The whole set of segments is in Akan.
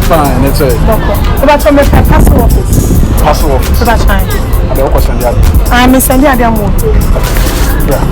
Fine, that's it. About to make a parcel office. Parcel office. That's fine. I don't question that. I'm sending a demo. Yeah.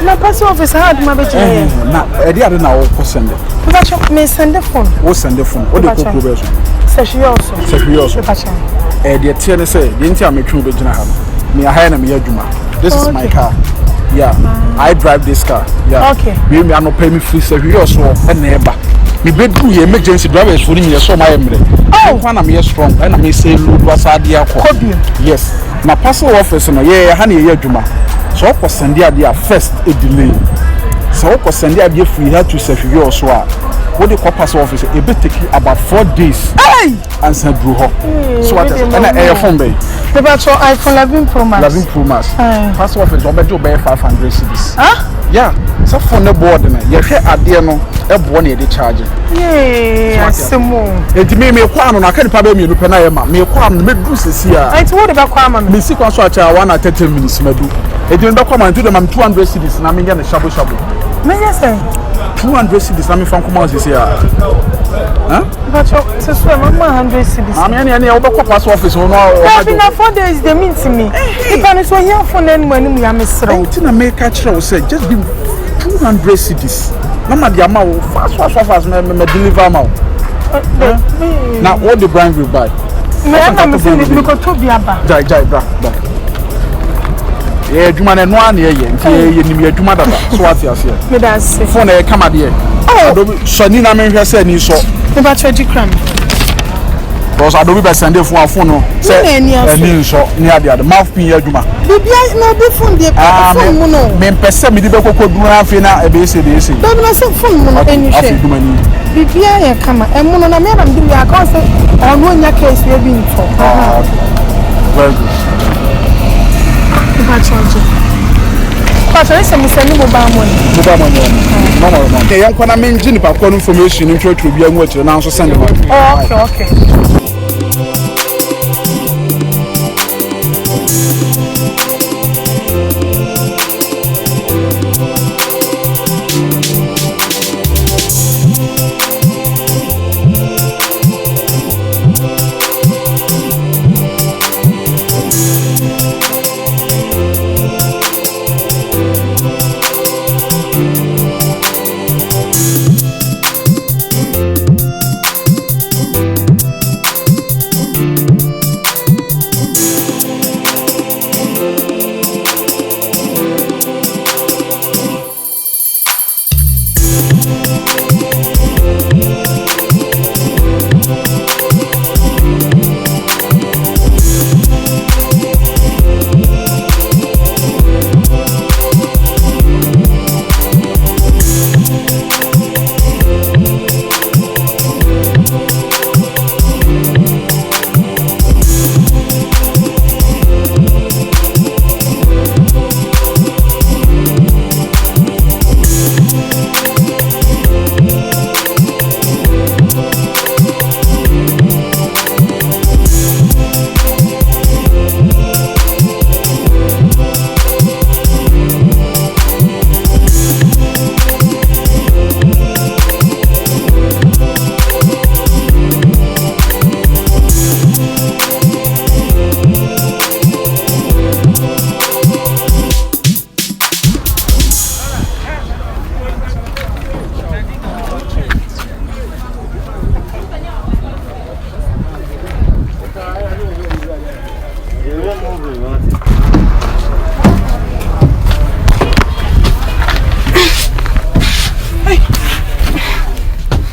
Na parcel office hard my baby. Na e dey na wo ko send. But me send the phone. Wo send the phone. Wo dey ko probe so. Seriously. The tier say the entire metro be gina ha. Me a hire na me adwuma. This is my car. Yeah. I drive this car. Yeah. Okay. Me no pay me free serious so na eba. Me bedu ye emergency drivers for me so my emre. Oh, when I'm strong and I say load was adia ko. Yes. Na parcel office no ye ha na ye adwuma. So ko send dia first a delay. So ko send dia free here to secure so what the parcel office it be take about 4 days. Hey! And send through her. So what is and a phone bay. The battery iPhone 11 Pro Max. 11 Pro Max. Parcel office will be 500 cedis. Huh? Yeah. So phone the board na ye hwe ade no e bo na e dey charge. Yeah, asemo. Enti me kwa no na ka nipa be me nupe na ye ma. Me kwa no me du sesi a. Enti wo de ba kwa ma me. Me si kwa so a cha 1 at 30 minutes madu. Enti me be kwa ma ntu de ma 200 cedis na me nya na shabu shabu. Me just say 200 cedis na me fan kuma sesi a. Huh? But so so mama 100 cedis. I mean any we be kwa parcel office no. But in 4 days they mean to me. If I so here for no money ya me sro. Enti na me ka kire wo say just give 200 cedis. Mama dia ma wo fast me deliver ma wo. Now all the brand we buy. Me am say me ko to bia ba. Jai bra. Yeah, adwuma na no an ye nti nim adwuma dada. So what you say? Me da say. Phone e kama de. Oh, so ni na me hwe say ni so. Me ba try kram. Because I don't be send the phone no. Say ni so ni ade mouth pin adwuma. Bibia na be phone de phone mu no. Me pese me di be kokko du afi na e be say dey say. Don't na say phone mu no eni hwe. Bibia ya kama emu no na me am di ya ka say onu nya case we bi nto. Very good. But I say me send mobile money. No. The young one I mean Juniper information in church will be a watch and also send them. Oh, okay.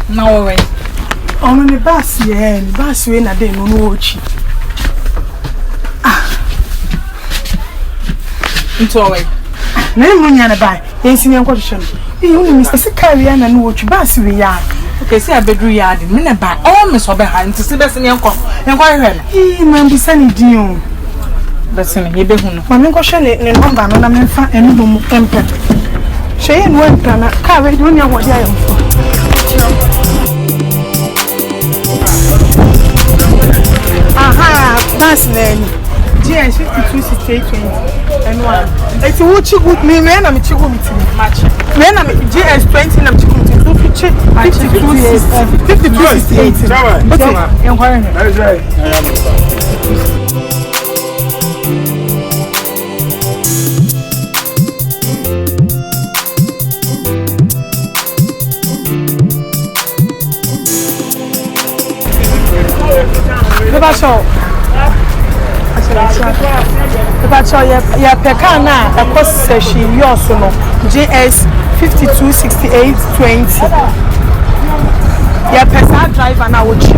Now we. On the bus we na dey no ochi. Into away. Na emu nya na bai. Yensi ne nkwohwe no. You ni Mr. Sikaria na no ochi bus we ya. Okay, see a bedroom yard. Me na ba. Oh, me so be ha. Nti se be se nko. Nko hwe no. Man bi sani din o. Be se me be hu no. Ma me nko hwe ne number no na me fa enu dum empe. Shey no empe na ka we do nya hodi ayam fo. Aha, that's nani. GS 526820 and one. It's what chigu me na me chigu me match. Me na me GS 20 na me chigu me so fiche 5268. Okay, enquire. That's right. Ya pekana akose shi yoso no GS 526820 ya pesa driver na wochi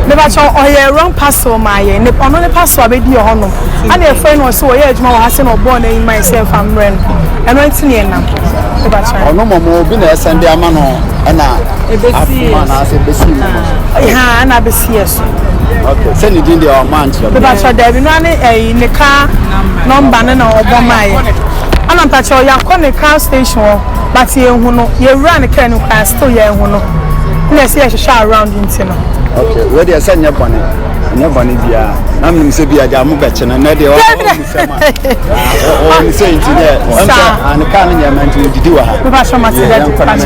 le ba cho oye wrong parcel ma ye ne ono ne parcel abedi ho no ana e foi no so oye adwuma wa hase no born in myself am ren eno ntine na le ba cho ono momo bi na sende ama no na Ebesi. na se besi ha ana besi eso. okay send it in the amount Le ba cho da bi no ane ne car number na obomaye ana pa cho ya ko ne car station but ye hu no ye wura ne car no kwa still ye hu no na se ye hwehwe around ntino. okay we dey send nya bone bia na me se bia ja mu beche na dey o say engineer o say an kan nya man to didi wa ha Le ba cho ma se da pa cho.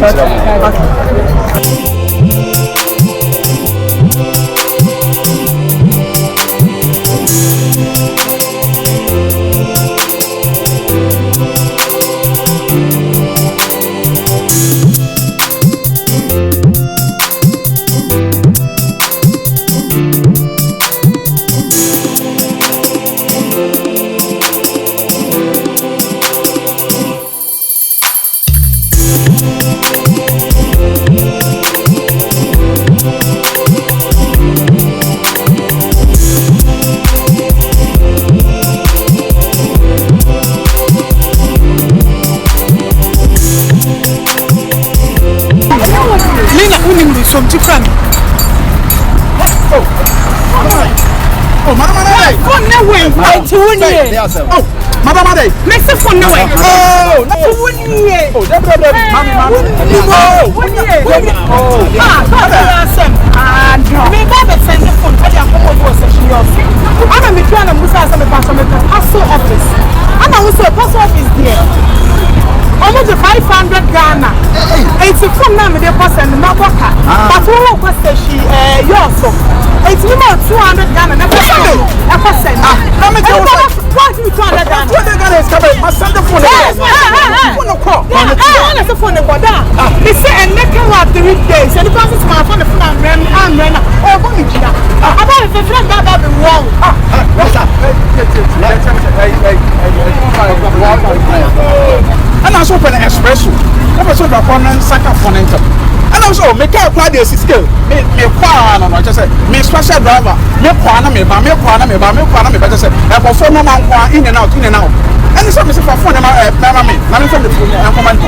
Some different. Oh, Madam Ade. Phone no way. I tune here. Oh, Madam Ade. Message phone no way. Oh, I tune here. oh, Mami. Oh, Ah, that's awesome. Ah, me baba send the phone. I am going to session yours. I'm a trying to Musa some pastor pastor office. I'm also a pastor office there. Almost 500 Ghana. It's a phone number they pass and not work. But who was she yours? It's about 200 Ghana. Never say. let me tell you what you 200 Ghana. 200 Ghana is coming. My son the phone. Phone call. I the phone for that. They say and make out 3 days. And the person is my phone and ran. Oh, what is that? About if the friend that be wrong. what's up And I open an espresso. That was over for an second phone. And also make a apply the skill. Me no just say me special driver. Me kwana me better say I for no man in and out. And it's something for phone me. Let me send the phone and command.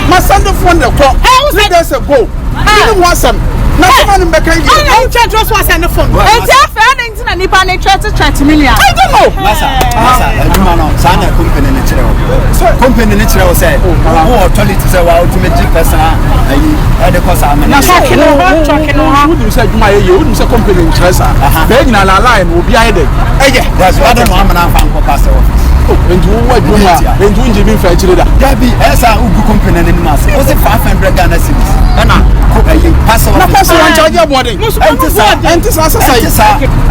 My send the phone the call. 3 days ago. Didn't want some. Now someone back again. I don't trust what's on the phone. It's a friend in a nipa ne 30 million. I don't know. masa aduma no sana company ne kire o company ne kire o say o authority say wa ultimate person ayi e de kosa amene Na talking no ha. Who do say aduma ye who do say company in Chesa. Be nyina la line obi aye dey. that's why dem amana fa nko pass office Endu wo aduma endu nje bi fa kire da. Gabi esa ugu company ne mas o say 500 Ghana cedis na ayi pass Na office pass one charge boarding. Enti sa say. I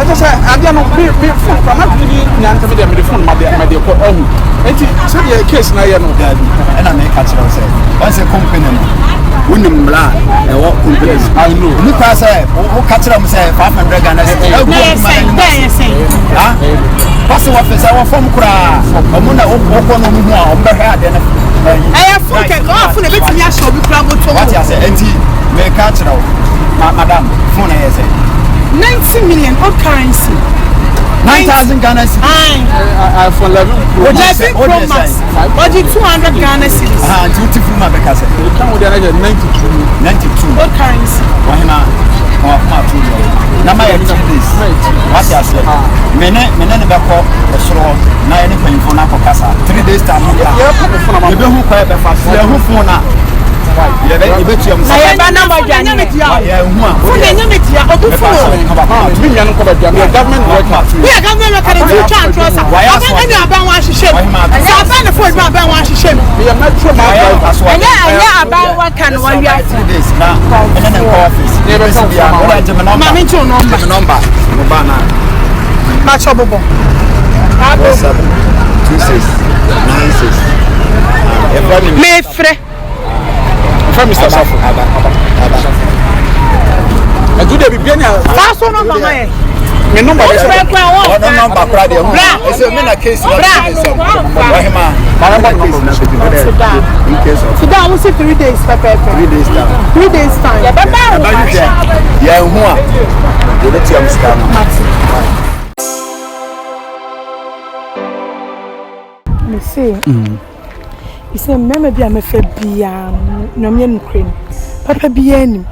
just say adia no be phone from na bi nyanta me dey phone ma dey ko ahu. Enti say the case na ye no. Gabi na me ka kire o say o say company no unim bla e wo company I know. ni pa say o ka kire mo say 500 Ghana cedis pass office our form kura omuna okono mu a ombehe ade na I phone can go off and a bit of your show before what you say enti me ka kire madam phone e say 90 million of currency. 9,000 Ghana cedis. iPhone 11 Pro. 11 Pro Max. What did 200 Ghana cedis? Duty free my back. Come with the 92. What currency? Nama ya 2 days. What you say? Mene ne beko esoro na ye ne kwanfo na kokasa. 3 days time ya. Ye be hu kwa be fa. Ye hu fun na. Ye be tiam. Na ye ba na mo dwane metia. Ye hu a. Fun na nya metia obu fun. Me nya no ko ba dwane. Government worker. We are government worker to try and trust. Aba na aba wan hihye. Aba na phone aba wan hihye. Me metro ma driver. Anya aba worker no wan ya 3 days na. Ene ne ko office. Ye be so Ya no je me number. Ma me ncho number. Number. Mo ba na. Ma chobobo. 27 26 96. Me frɛ. From Mr. Safo. A good day be bien. Faso no mama e. Me number is Ono number kra de. Bra. Ese me na case no. Bra. Wahima. my number In case of Today I will say 3 days, Papa. 3 days time. 3 days time. Yeah, Yeah, who are? You let you understand. Me say. You say mama bi am fa bia no me nukren. Papa bia nim.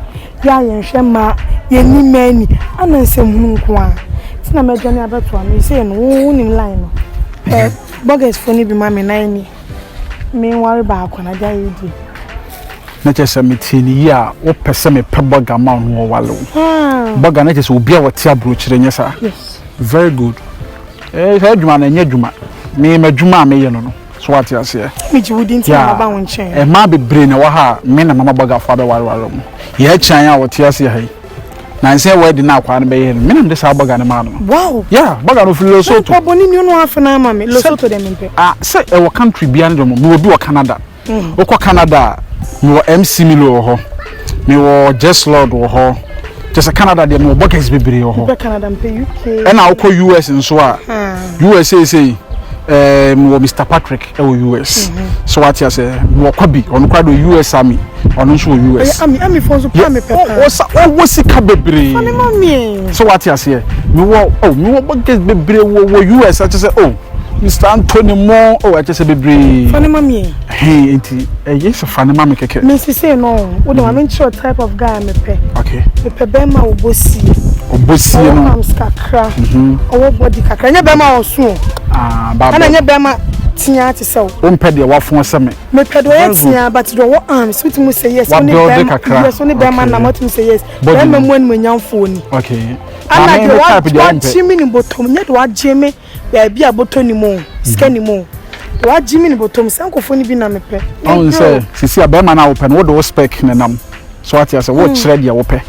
Ya yenhwe ma yeni mani anansem hunu nko a. Tina me dwane abeto am. You say no wonim line no. Bogus for ni bi ma me nan ni. Me worry ba akona da yidi. na chese metini ya wo pese me peboga ma no wale. Boga na chese obi a wote abrochire nyesa. Yes. Very good. Adwuma na nya dwuma. Me madwuma me ye no no. So what you say? Me ji wudi nti na ba won chen. E ma bebre na wa ha me na mama boga fa be ware mu. Ye chan ya wote ase hai. Na nse we di na akwa na be ye. Me na de sa boga na ma no. Wow. Yeah, boga no filo so to. Boni ni no afena ma me. Lo so to dem mpe. Say e wo country bia ndom me obi wo Canada. Wo ko Canada. Me wo MC Milo ho. Me wo Just Lord ho. Just a Canada de me boga is bebre ho. Be Canada mpe UK. E na wo ko US nso a. USA say Mr. Patrick US. So what you say? Wakobi on kwado US Army on nso US. Army for so pa me pepper. Wo sika bebre. Fani mami. So what you say? Me wo bucket bebre wo US I just say Mr. Anthony Mo I just say bebre. Fani mami. Hey enti yes fani mami keke. Me say no. Wo dey am sure type of guy me pe. Okay. Me pe be ma obosi. Obosi no. Am skakra. Owo body kakra. Nya be ma oso. Baba. Ana nya be ma tia ti sew. O mpe de wafon se me. Me pe do tia but do wo sweet mu say yes. Only be ma yes only be ma na motum say yes. Be ma mu nyamfo ni. Okay. Ana de wa jimi ni botom nya de wa jimi ya bia boto ni mo. Sika ni mo. Wa jimi ni botom sankofo ni bi na me pe. On say sisi abema na open wo do spec na nam. So what you say wo kire de wo pe.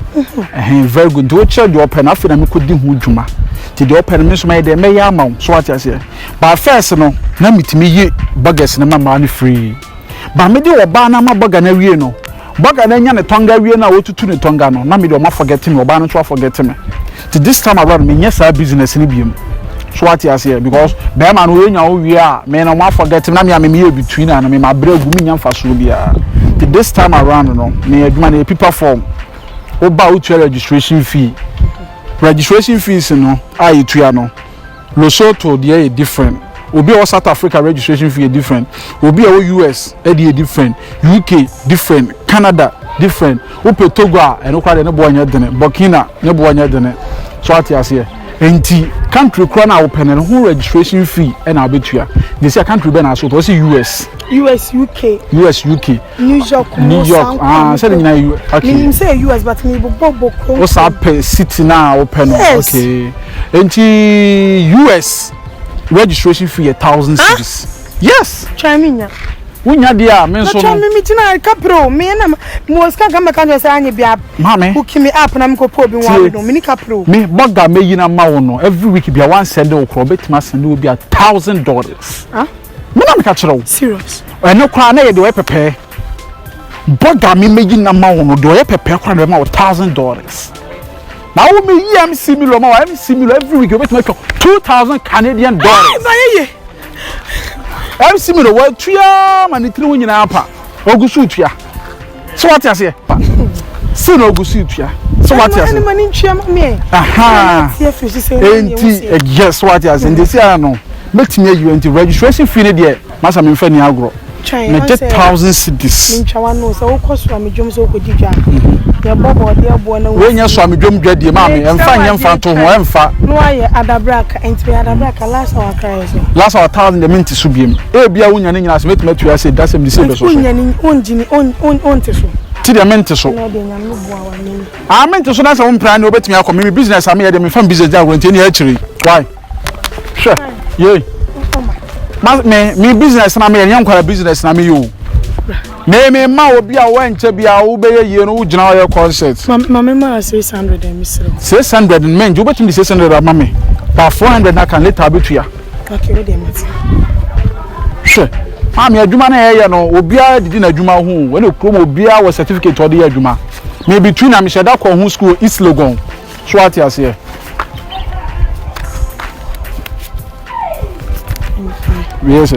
Very good. Do kire de wo pe na afi na me kodi hu dwuma. Ti de open me so my de me ya ma. So what you say. But first no na mitimi yi burgers na mama ni free. Ba me de oba na ma burger na wie no. Burger na nya ne tonga wie na wo tutu ne tonga no. Na me de o ma forget me oba no so forget me. Ti this time around me nya sa business ni biem. So what you say because be man we nya wo wie a me na ma forget me na me between na me ma bregu me nya mfaso bia. Ti this time around no me adwuma na people form. Oba wo to registration fee. Registration fees no ayetua no Lesotho dey different. Obi o South Africa registration fee different. Obi o US dey different. UK different. Canada different. Ope Togo eno kwa de ne bo anya dene. Burkina ne bo anya dene. So ati ase enti country kro na open no who registration fee na abetua. They say country be na so to say US UK New York say nyina okay me say US but me bobo kro o sa pe city na open okay enti US registration fee 1,000 cedis. Yes try me nya unya dia me so no try me tina kapro me na mo ska ga meka no say anya bia mama hook me up na me ko po bi wan do me ni kapro me boga me yina ma wo no every week bia one send o kro betima send o bia $1,000 me na me ka kire wo serious eno kwa na ye de we pepe boga me yina ma wo no do ye pepe kwa na ma $1,000 now we me MC Milo ma MC Milo every week you betima $2,000 Canadian dollars MC Milo wa tuya ma ni tiri wo nyina apa ogusu tuya so what you say Se no go see tua. So what you say? Money ntua me. Aha. Enti yes what you say. Ndi say no. Metime you enti registration fee there. Masa me mfa ni agro. Me 10,000 cedis. Ntua wa no so wo koso am dwom so ko didwa. Ya bobo de abo na we nya so am dwom dwadie ma me emfa nya mfa to ho emfa. No aye adabraka enti adabraka last our cry so. Last our 1,000 the minti so biem. E bia wonya ne nyina so metime tu ase dasem di se be so. Wonya ni onjini on te so. Ti de minti so. No de nya no boa wa ni. Ah minti so na se wo mpra ne obetimi akọ me business am ye de me fam business da go enti ne akiri. Why? Sure. Yeah. Me business na me yan kwara business na me yo. Me ma obi a wanche bia wo be ye no wo gina wo concert. Mama ma 600 and misro. 600 men, you betimi 600 ama me. Ba 400 na kan later betua. Okay, we dey mati. Sure. Mama adwuma na ye no obi a didi na adwuma ho. We no krom obi a wo certificate o de ye adwuma. Me between na me sheda ko ho school East Logon. So what you say? Yes.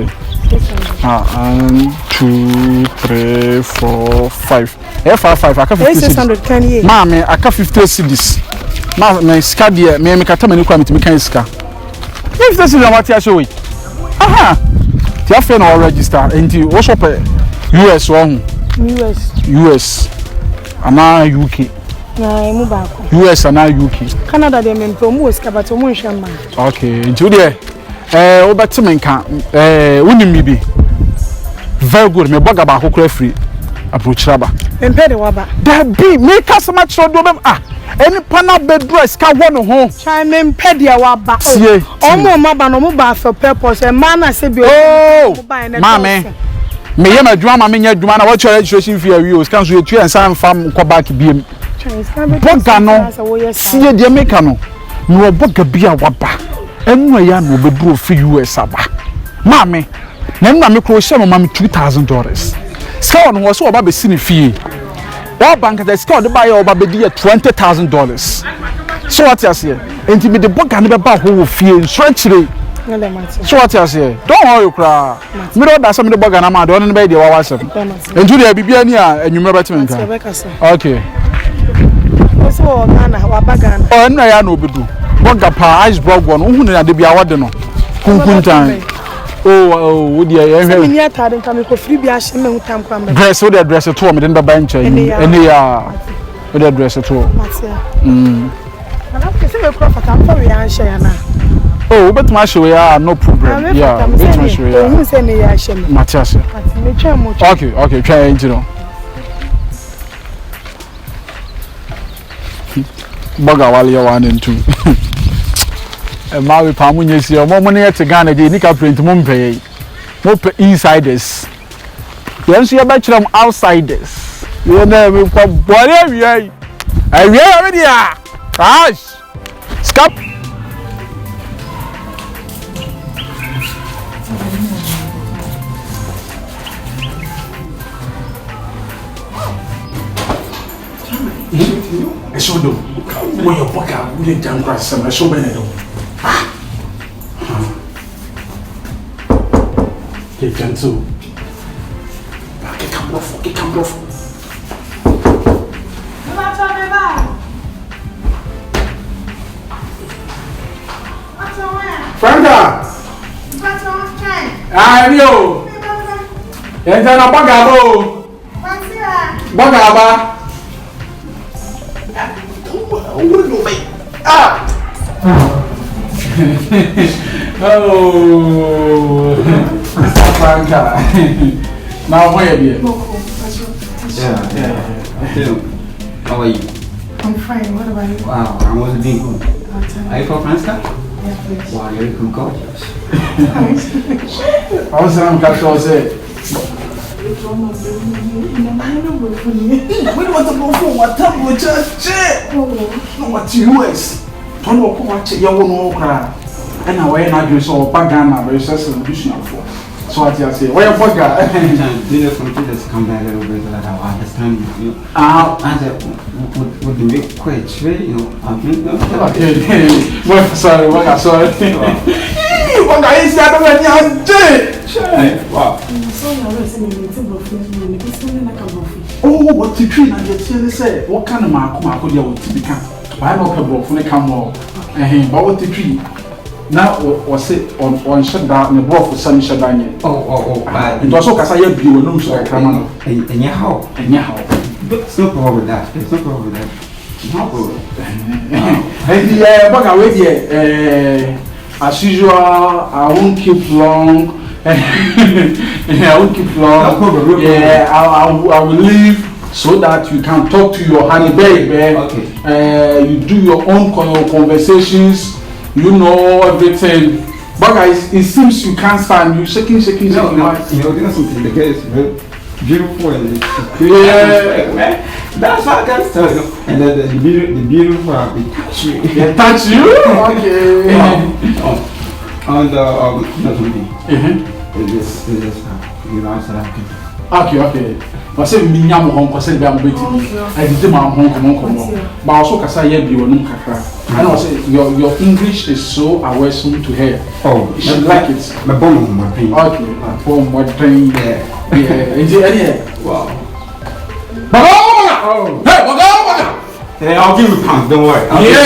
1, 2, 3, 4, 5. F5 aka 50 600 can ye. Mama aka 50 cedis. Ma me ska de me kata mani kwa metimi kan ska. 50 cedis what you show. Aha. Ti afa na register enti wo shop US one. US. Ana UK. Na mu ba ko. US ana UK. Canada de men pro mu ska but mu nhwa ma. Okay, enti de obetime nka unimi bi. Very good. Me boga ba kokora free approach raba. Empede waba. Da bi me customer chro do bem any pana bedress ka wono ho. Chai me empede waba. Omo maba no mo ba for purpose e man na se bi o. Mama. Me ye madwuma ma me nya adwuma na what registration fee awi o scan so etu en san fam ko back biem. Boga no. Sie de make no. No boga bi a waba. Enu ya no bedru fi US aba. Mama. Na me kro share mama $2,000. Ska on wo so oba be sini fie. Wa bank the ska de buy oba be di $20,000. So what you say? Enti me de boga ne be ba ho wo fie nsuanchire. So what you say? Don't worry kra. Me do da so me de boga na ma do ne be de wa wasem. Enju de bibia ni a enwumre betime nka. Okay. So Ghana wa bagana. Oh na ya na obedu. Boga pa ice block one hu na de bia wode no. Kunkuntan. Oh, would you ever me near Tadden come for free be ashamed of time come dress with the dress at home in the bench any with the dress at home. And I say a prophet I'm very answer now. Oh, but my show no problem. Yeah, my show who say me ashamed. Matthias. Okay, try you Boga wali 1 and 2. E ma we pa munye si o mo ne yete Ghana de nika print mo mpey mo pe insiders yenso ye ba kire mo outsiders ye na me ko bore awie we dia cash stop eso do wo yo boka wo le jangwa sama so be ne do Get gentle. Get come off. Franka. Ayo. Enta na bagabo. Bagaba. Oh, Mr. Franka. Now where are you? Yeah. How are you? I'm fine. What about you? Wow, I was being good. Are you from Franska? Yes, please. Wow, you're looking gorgeous. I was saying, we want to go for what time we just no what US. Don't know what you want to and away na do so pagana but it's just additional for. So what you say? Where boga? Dinner from just come down a little bit that I understand you. Would make quite straight, you know. Okay. Well, sorry. What guy is that when you wow. So you're listening to me, it's like a Oh, what to treat and you say, what kind of mark could you become? Why not a book when they come more? But what to treat? Now, was it on shut down the board for some shut down? Oh, it was okay. I have you no so come on. Anyhow. It's no problem with that. It's no problem with that. No problem. And but I wait here. As usual, I won't keep long. I won't keep long. No problem. Yeah, I will leave so that you can talk to your honey baby. Okay. You do your own conversations. You know everything. But guys, it seems you can't stand. You shaking. No, you know something. The guy is very beautiful and yeah, man. That's what I can tell you. And then the beautiful will touch you. They touch you? Okay. On the it's just you know so that okay. But say me nyam hon ko say be am beti. I did my hon come. But also kasa here bi wonum kakra. I know say your English is so awesome to her. Oh, she like it. My bone my pain. Okay, from what train there. Yeah. Is it any? Wow. Baga! Oh. Hey, baga! Hey, I'll give you pounds, don't worry. Yeah.